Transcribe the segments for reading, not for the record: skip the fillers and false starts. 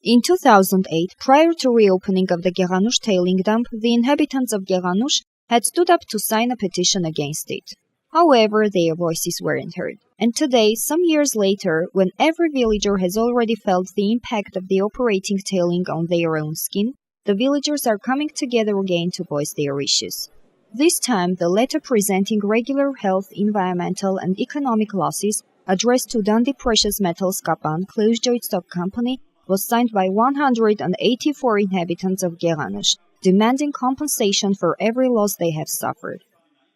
In 2008, prior to reopening of the Geghanush tailing dump, the inhabitants of Geghanush had stood up to sign a petition against it. However, their voices weren't heard. And today, some years later, when every villager has already felt the impact of the operating tailing on their own skin, the villagers are coming together again to voice their issues. This time, the letter presenting regular health, environmental and economic losses addressed to Dundee Precious Metals Kapan closed-joint stock company was signed by 184 inhabitants of Geghanush, demanding compensation for every loss they have suffered.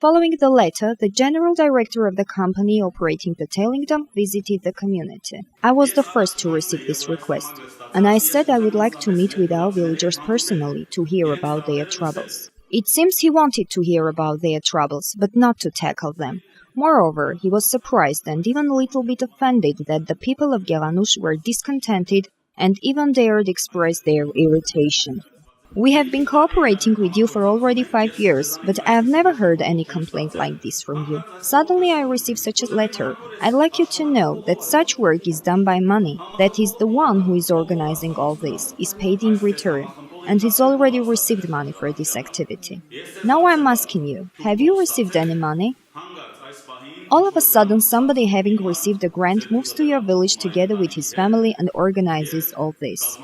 Following the letter, the general director of the company operating the tailing dump visited the community. I was the first to receive this request, and I said I would like to meet with our villagers personally to hear about their troubles. It seems he wanted to hear about their troubles, but not to tackle them. Moreover, he was surprised and even a little bit offended that the people of Geghanush were discontented and even dared express their irritation. We have been cooperating with you for already 5 years, but I have never heard any complaint like this from you. Suddenly I received such a letter. I'd like you to know that such work is done by money, that is the one who is organizing all this, is paid in return, and has already received money for this activity. Now I'm asking you, have you received any money? All of a sudden, somebody having received a grant moves to your village together with his family and organizes all this.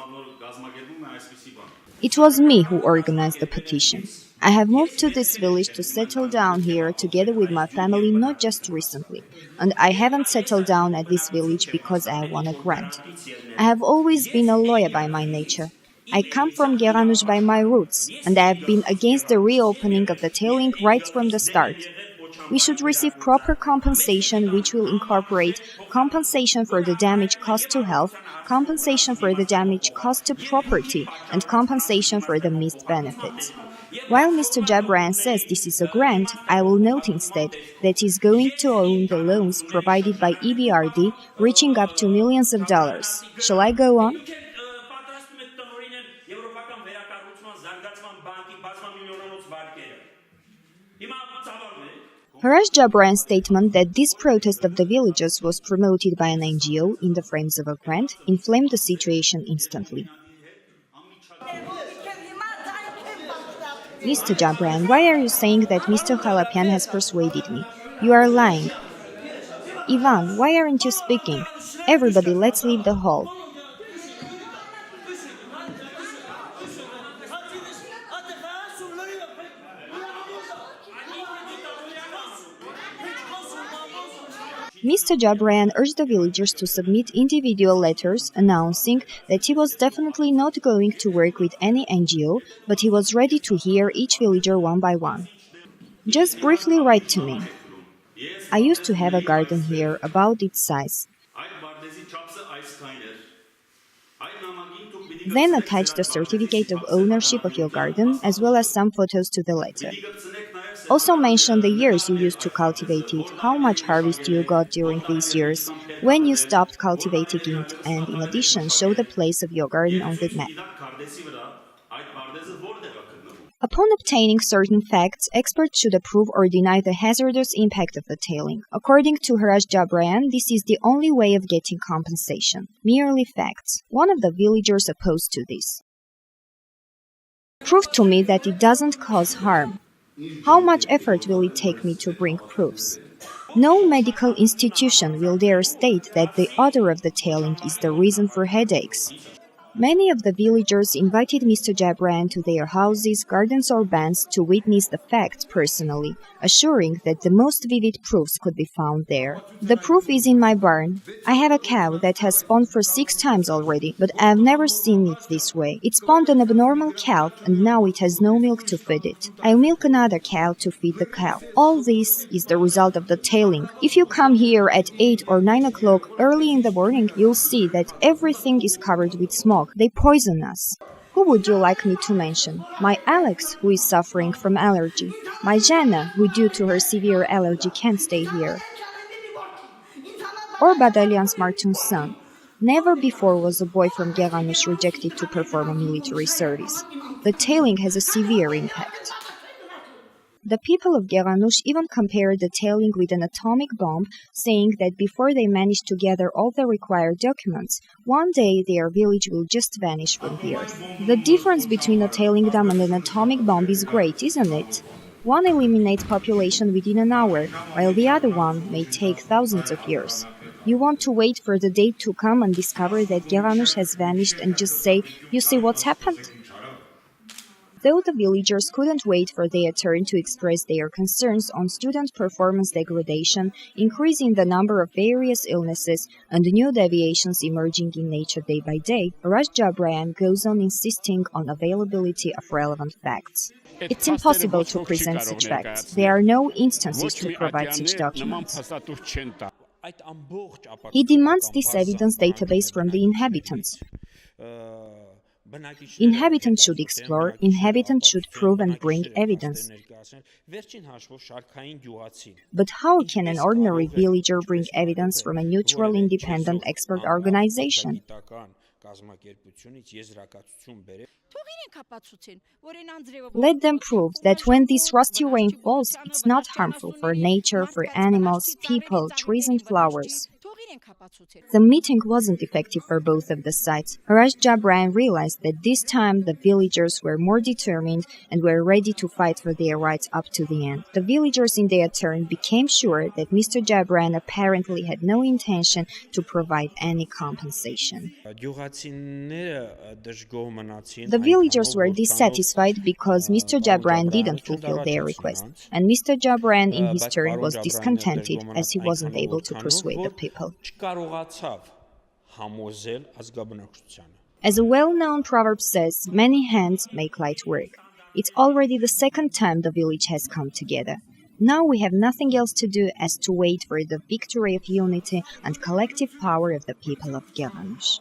It was me who organized the petition. I have moved to this village to settle down here together with my family not just recently, and I haven't settled down at this village because I won a grant. I have always been a lawyer by my nature. I come from Geghanush by my roots, and I have been against the reopening of the tailing right from the start. We should receive proper compensation, which will incorporate compensation for the damage caused to health, compensation for the damage caused to property, and compensation for the missed benefits. While Mr. Jabran says this is a grant, I will note instead that he is going to own the loans provided by EBRD, reaching up to millions of dollars. Shall I go on? Haraj Jabran's statement that this protest of the villagers was promoted by an NGO in the frames of a grant inflamed the situation instantly. Mr. Jabran, why are you saying that Mr. Halapian has persuaded me? You are lying. Ivan, why aren't you speaking? Everybody, let's leave the hall. Mr. Jabran urged the villagers to submit individual letters announcing that he was definitely not going to work with any NGO, but he was ready to hear each villager one by one. Just briefly write to me. I used to have a garden here about its size. Then attach the certificate of ownership of your garden as well as some photos to the letter. Also mention the years you used to cultivate it, how much harvest you got during these years, when you stopped cultivating it, and in addition show the place of your garden on the map. Upon obtaining certain facts, experts should approve or deny the hazardous impact of the tailing. According to Haraj Jabran, this is the only way of getting compensation. Merely facts. One of the villagers opposed to this. Prove to me that it doesn't cause harm. How much effort will it take me to bring proofs? No medical institution will dare state that the odor of the tailing is the reason for headaches. Many of the villagers invited Mr. Jabran to their houses, gardens or bands to witness the facts personally, assuring that the most vivid proofs could be found there. The proof is in my barn. I have a cow that has spawned for 6 times already, but I have never seen it this way. It spawned an abnormal calf and now it has no milk to feed it. I'll milk another cow to feed the cow. All this is the result of the tailing. If you come here at 8 or 9 o'clock early in the morning, you'll see that everything is covered with smoke. They poison us. Who would you like me to mention? My Alex, who is suffering from allergy. My Jana, who due to her severe allergy can't stay here. Or Badalian's Martin's son. Never before was a boy from Geghanush rejected to perform a military service. The tailing has a severe impact. The people of Geghanush even compared the tailing with an atomic bomb, saying that before they manage to gather all the required documents, one day their village will just vanish from the earth. The difference between a tailing dam and an atomic bomb is great, isn't it? One eliminates population within an hour, while the other one may take thousands of years. You want to wait for the day to come and discover that Geghanush has vanished and just say, "You see what's happened?" Though the villagers couldn't wait for their turn to express their concerns on student performance degradation, increase in the number of various illnesses, and new deviations emerging in nature day by day, Raj Jabrayan goes on insisting on availability of relevant facts. It's impossible to present such facts. There are no instances to provide such documents. He demands this evidence database from the inhabitants. Inhabitants should explore, inhabitants should prove and bring evidence. But how can an ordinary villager bring evidence from a neutral, independent expert organization? Let them prove that when this rusty rain falls, it's not harmful for nature, for animals, people, trees and flowers. The meeting wasn't effective for both of the sides. Raj Jabrayan realized that this time the villagers were more determined and were ready to fight for their rights up to the end. The villagers in their turn became sure that Mr. Jabrayan apparently had no intention to provide any compensation. The villagers were dissatisfied because Mr. Jabrayan didn't fulfill their request, and Mr. Jabrayan in his turn was discontented as he wasn't able to persuade the people. As a well-known proverb says, many hands make light work. It's already the second time the village has come together. Now we have nothing else to do as to wait for the victory of unity and collective power of the people of Geghanush.